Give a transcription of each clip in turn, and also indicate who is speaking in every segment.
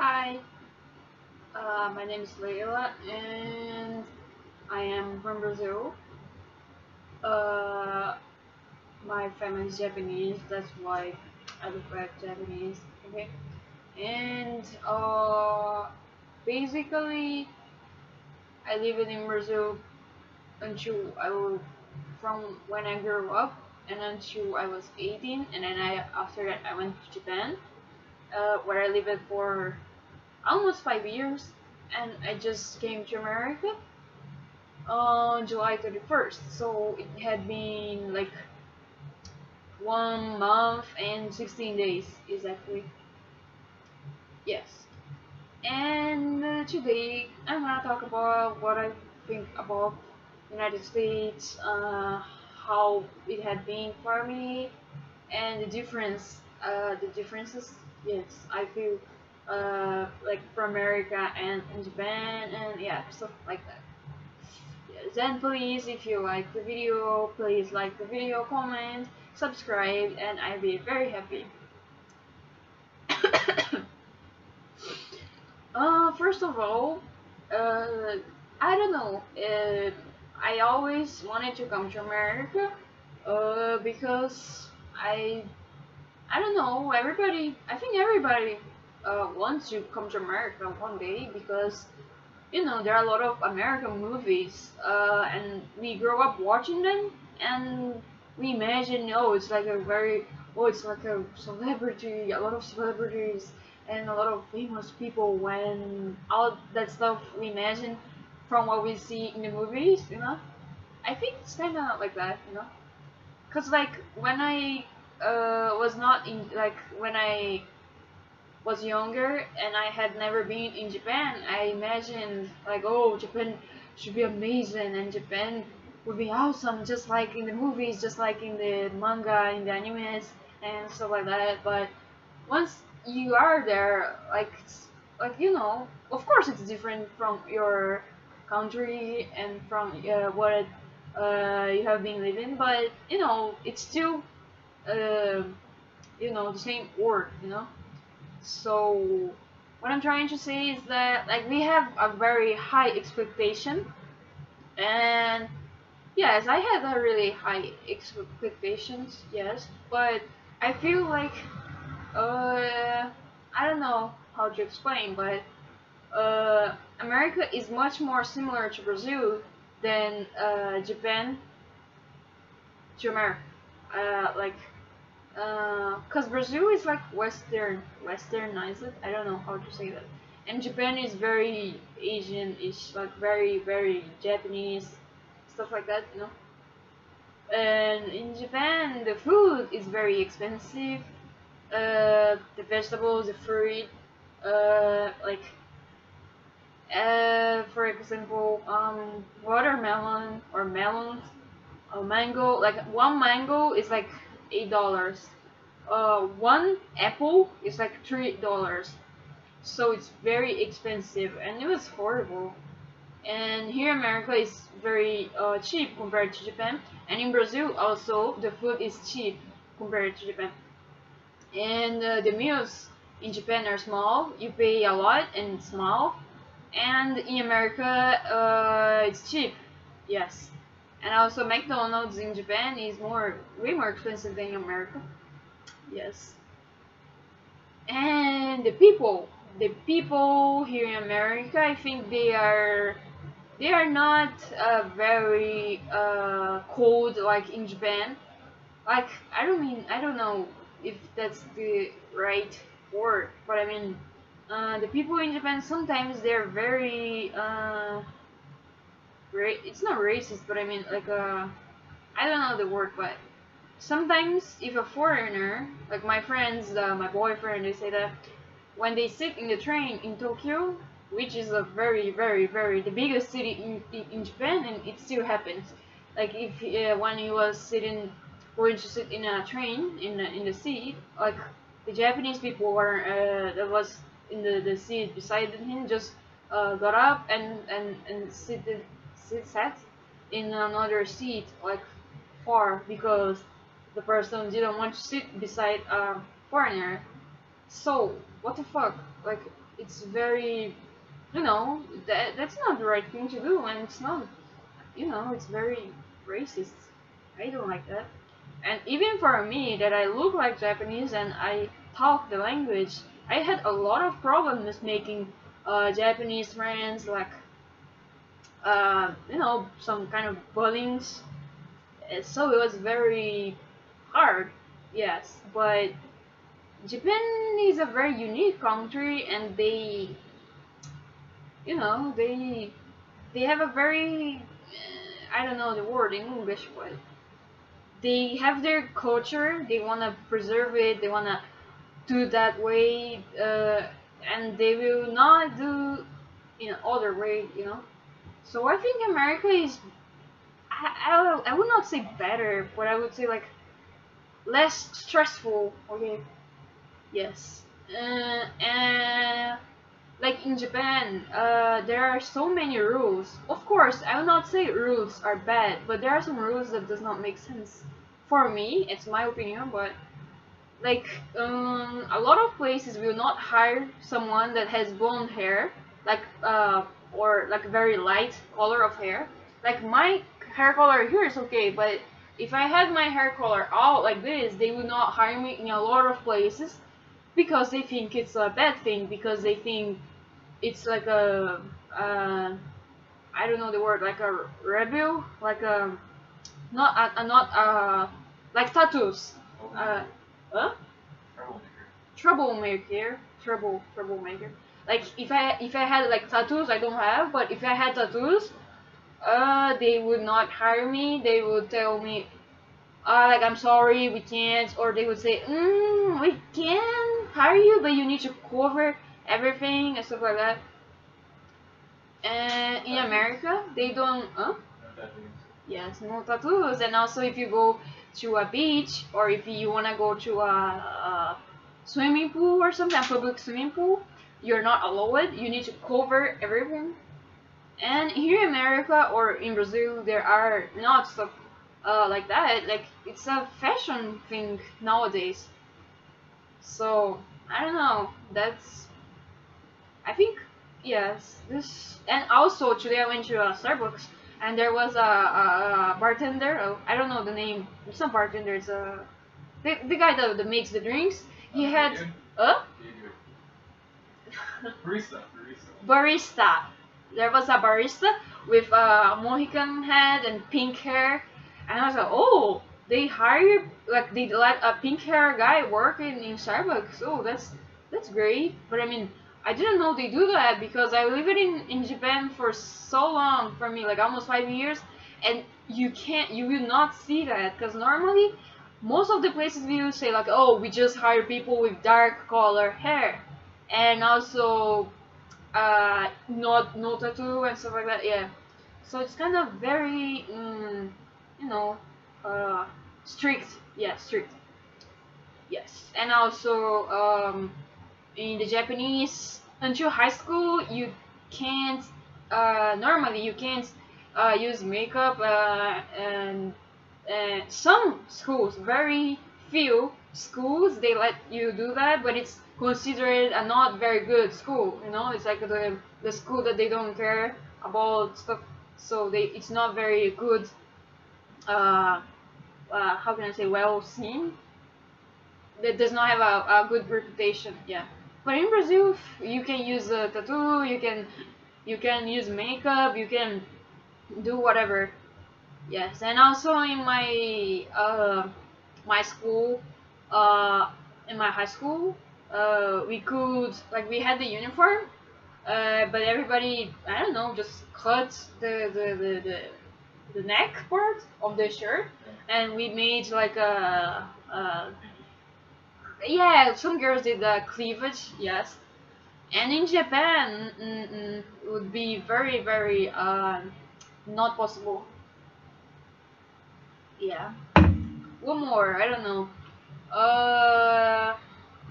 Speaker 1: Hi, my name is Leila and I am from Brazil. Uh, my family is Japanese, that's why I look like Japanese. Okay, and basically, I lived in Brazil until from when I grew up and until I was 18, and then after that I went to Japan, where I lived for almost 5 years, and I just came to America on July 31st. So it had been like 1 month and 16 days exactly. Yes. And today I'm gonna talk about what I think about United States, how it had been for me, and the differences. Yes, I feel like from America and in Japan, and yeah, stuff like that. Yes, and please, if you like the video, please like the video, comment, subscribe, and I'll be very happy. First of all, uh, I don't know. I always wanted to come to America, because I don't know. I think everybody wants to come to America one day because there are a lot of American movies, and we grow up watching them, and we imagine, it's like a celebrity, a lot of celebrities, and a lot of famous people, when all that stuff we imagine from what we see in the movies. I think it's kind of like that. Cause like when I was not in like when I was younger and I had never been in Japan, I imagined like, oh, Japan should be amazing and Japan would be awesome, just like in the movies, just like in the manga, in the animes, and stuff like that. But once you are there, of course it's different from your country and from what you have been living, but it's still uh, the same word. So what I'm trying to say is that like we have a very high expectation, and yes, I had a really high expectations, yes, but I feel like I don't know how to explain, but America is much more similar to Brazil than Japan to America. Like cause Brazil is like westernized. I don't know how to say that. And Japan is very Asian-ish, like very very Japanese, stuff like that. And in Japan, the food is very expensive. The vegetables, the fruit, like for example, watermelon or melons, a mango. Like one mango is like $8. One apple is like $3, so it's very expensive, and it was horrible. And here in America is very cheap compared to Japan, and in Brazil also the food is cheap compared to Japan. And the meals in Japan are small. You pay a lot and it's small, and in America it's cheap. Yes. And also McDonald's in Japan is way more expensive than in America. Yes. And the people here in America, I think they are not very cold like in Japan. Like I don't know if that's the right word, but I mean the people in Japan sometimes they're very it's not racist, but I mean like I don't know the word, but sometimes if a foreigner, like my friends, my boyfriend, they say that when they sit in the train in Tokyo, which is a very, very, very the biggest city in Japan, and it still happens. Like if when he was going to sit in a train in the seat, like the Japanese people were that was in the seat beside him just got up and sat in another seat like far because the person didn't want to sit beside a foreigner. So what the fuck? Like, it's very, that's not the right thing to do, and it's not, it's very racist. I don't like that. And even for me, that I look like Japanese and I talk the language, I had a lot of problems making Japanese friends, like, some kind of buddings. So it was very hard, yes. But Japan is a very unique country, and they have a very, I don't know the word in English, but they have their culture. They wanna preserve it. They wanna do that way, and they will not do in other way. So I think America is, I would not say better, but I would say like less stressful. Okay, yes. And like in Japan, there are so many rules. Of course, I will not say rules are bad, but there are some rules that does not make sense. For me, it's my opinion, but like, a lot of places will not hire someone that has blonde hair, like, or like very light color of hair. Like my hair color here is okay, but if I had my hair color out like this, they would not hire me in a lot of places because they think it's a bad thing, because they think it's like uh, I don't know the word, like a rebel, like not like tattoos. Uh, huh? Troublemaker. Like if I had like tattoos, I don't have, but if I had tattoos, they would not hire me. They would tell me, like, I'm sorry, we can't, or they would say, we can hire you, but you need to cover everything and stuff like that. And in America, they don't, yes, no tattoos. And also, if you go to a beach, or if you wanna go to a swimming pool or something, a public swimming pool, you're not allowed. You need to cover everything. And here in America or in Brazil, there are not stuff like that. Like, it's a fashion thing nowadays. So I don't know. I think, yes. This, and also today I went to a Starbucks and there was a bartender. Oh, I don't know the name. It's not bartender. It's the guy that makes the drinks. He had barista. There was a barista with a Mohican head and pink hair, and I was like, oh, they hired, like, they let a pink hair guy work in Starbucks. Oh, that's great. But I mean, I didn't know they do that because I lived in Japan for so long, for me like almost 5 years, and you will not see that because normally most of the places will say like, oh, we just hire people with dark color hair, and also not no tattoo and stuff like that. Yeah, so it's kind of very you know uh, strict. Yeah, strict. Yes, and also in the Japanese, until high school you can't normally you can't use makeup, and some schools, very few schools, they let you do that, but it's considered a not very good school. It's like the school that they don't care about stuff, so it's not very good. Uh, how can I say, well seen? That does not have a good reputation. Yeah, but in Brazil, you can use a tattoo, you can use makeup, you can do whatever. Yes, and also in my school, uh, in my high school, we could, like, we had the uniform, but everybody, I don't know, just cut the neck part of the shirt, and we made like a yeah, some girls did the cleavage, yes. And in Japan, it would be very, very not possible. Yeah. One more, I don't know. Uh,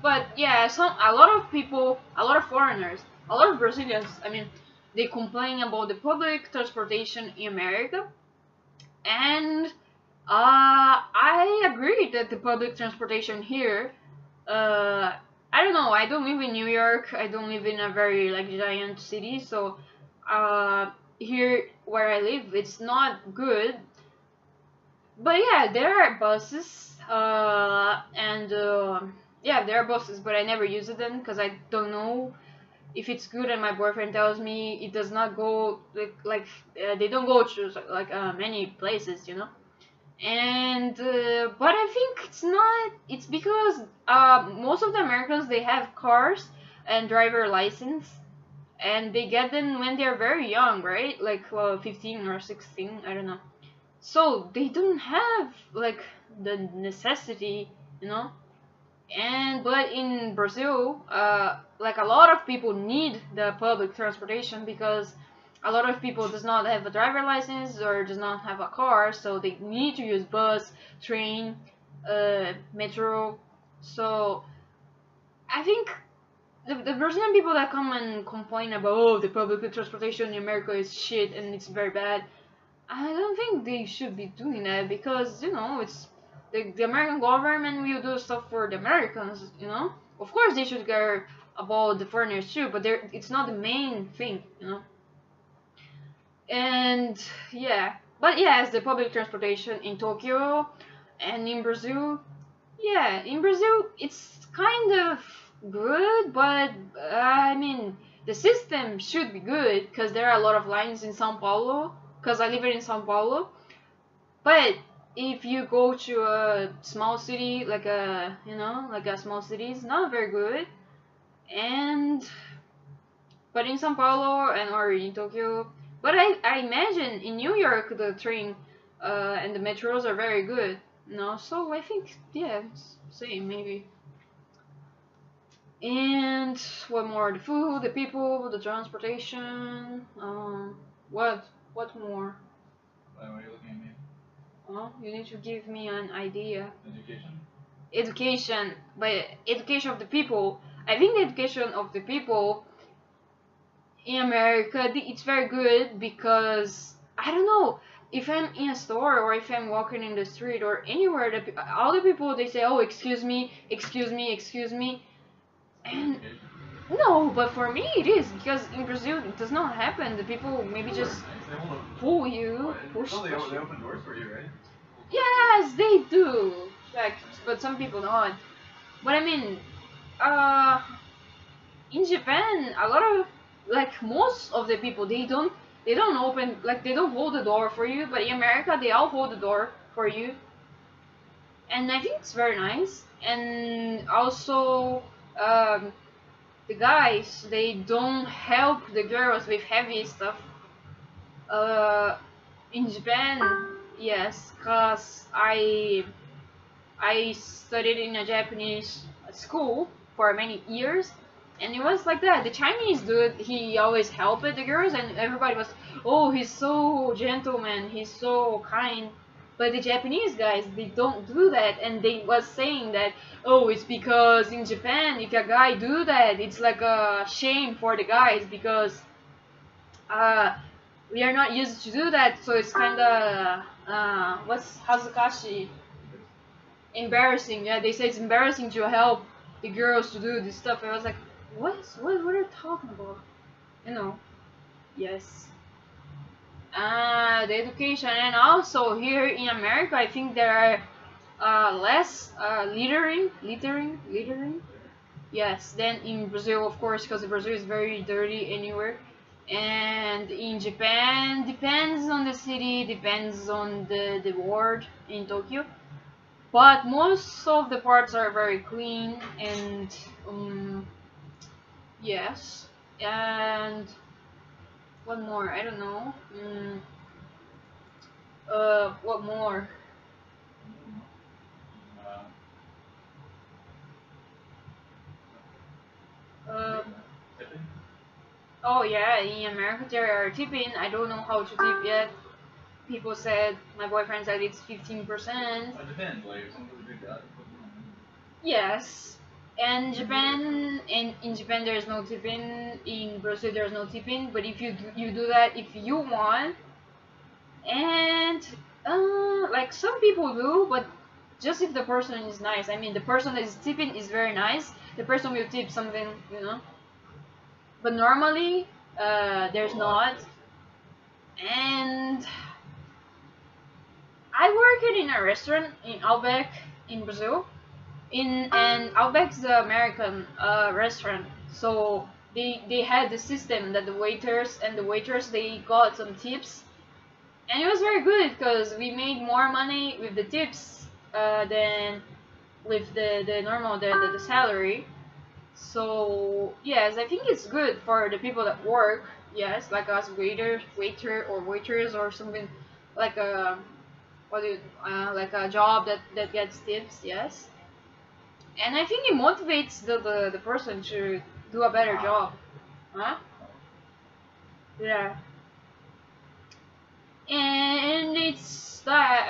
Speaker 1: but yeah, a lot of people, a lot of foreigners, a lot of Brazilians. I mean, they complain about the public transportation in America, and I agree that the public transportation here, uh, I don't know. I don't live in New York. I don't live in a very like giant city. So here where I live, it's not good. But yeah, there are buses. And yeah, there are buses, but I never use them because I don't know if it's good. And my boyfriend tells me it does not go they don't go to like many places, you know. And but I think it's not. It's because most of the Americans, they have cars and driver license, and they get them when they're very young, right? Like 15 or 16, I don't know. So they don't have like the necessity, you know. And but in Brazil, like a lot of people need the public transportation because a lot of people does not have a driver license or does not have a car, so they need to use bus, train, metro. So I think the Brazilian people that come and complain about, oh, the public transportation in America is shit and it's very bad, I don't think they should be doing that because, you know, it's the American government will do stuff for the Americans, you know. Of course, they should care about the foreigners too, but it's not the main thing, you know. And yeah, but yes, the public transportation in Tokyo and in Brazil, yeah, in Brazil it's kind of good, but I mean the system should be good because there are a lot of lines in São Paulo because I live in São Paulo. But if you go to a small city like a like a small city, it's not very good. And but in São Paulo and or in Tokyo, but I imagine in New York the train and the metros are very good. No, so I think yeah, it's same maybe. And what more? The food, the people, the transportation. What more?
Speaker 2: Why are you looking at me?
Speaker 1: Oh, you need to give me an idea.
Speaker 2: Education.
Speaker 1: Education, but education of the people. I think the education of the people in America, it's very good because I don't know if I'm in a store or if I'm walking in the street or anywhere. All the people they say, "Oh, excuse me, excuse me, excuse me," and no, but for me it is because in Brazil it does not happen. The people maybe just pull you, push.
Speaker 2: Oh, they open doors for you, right?
Speaker 1: Yes, they do. Like, but some people don't. But I mean, uh, in Japan, a lot of like most of the people they don't open like they don't hold the door for you. But in America, they all hold the door for you, and I think it's very nice. And also, the guys they don't help the girls with heavy stuff. Uh, in Japan, yes, cause I studied in a Japanese school for many years, and it was like that. The Chinese dude, he always helped the girls, and everybody was, oh, he's so gentleman, he's so kind. But the Japanese guys, they don't do that, and they was saying that, oh, it's because in Japan, if a guy do that, it's like a shame for the guys because uh, we are not used to do that, so it's kind of what's hazukashi, embarrassing. Yeah, they say it's embarrassing to help the girls to do this stuff. I was like, what are you talking about? You know, yes. The education, and also here in America, I think there are less littering. Yes, than in Brazil, of course, because Brazil is very dirty anywhere. And in Japan, depends on the city, depends on the ward in Tokyo. But most of the parts are very clean and yes. And what more? I don't know. What more? Uh, oh yeah, in America there are tipping. I don't know how to tip yet. People said, my boyfriend said it's 15%.
Speaker 2: It depends, like if someone's a big guy.
Speaker 1: Yes. And Japan, in Japan there's no tipping. In Brazil there's no tipping. But if you do that if you want, and like some people do, but just if the person is nice. I mean, the person that is tipping is very nice. the person will tip something, you know. But normally, there's not. And I worked in a restaurant in Outback in Brazil. And Outback's the American restaurant, so they had the system that the waiters and the waitress they got some tips, and it was very good because we made more money with the tips than with the normal the salary. So yes, I think it's good for the people that work. Yes, like us waiter or waitress or something like a what do you, like a job that gets tips. Yes, and I think it motivates the person to do a better job. Huh? Yeah. And it's that.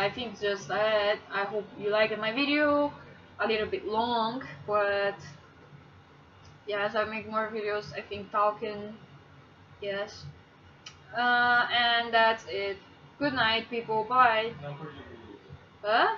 Speaker 1: I think just that. I hope you liked my video. A little bit long, but yes, I make more videos. I think talking. Yes. And that's it. Good night, people. Bye. Huh?